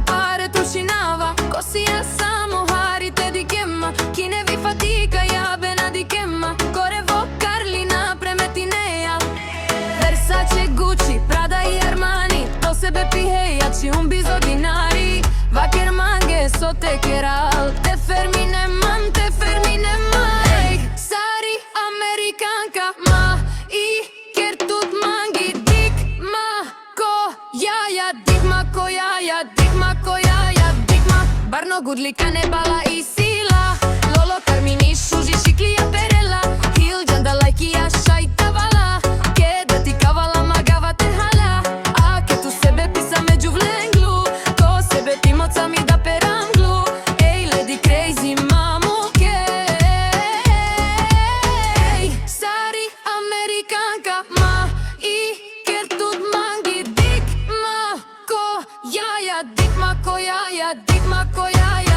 pare tucinava, così è samo harite di kemma, chi ne vi fatica ja bena di kemma, Corevo Carlina premetinea, Versace, Gucci, Prada e Armani, to sebe piheja ci un bizo dinari, vaker mange sote keral, te fermine man, ej, sari amerikanka, ma i ker tut mangi dik ma ko jaja, dik ma ko jaja, dik ma ko jaja, dik ma Barno Gudlika ne bala i sila, Lolo Carmini šuži šiklija perela, Hil džanda lajkija šajta vala, ke da ti kavala magava te hala, a ke tu sebe pisa među vlenglu, ko sebe timoca mi da peranglu, ej lady crazy mamu ke, ej sari amerikanka, ma i ker tut mangi dik ma ko jaja, dik ma ko jaja, dik ma ko jaja.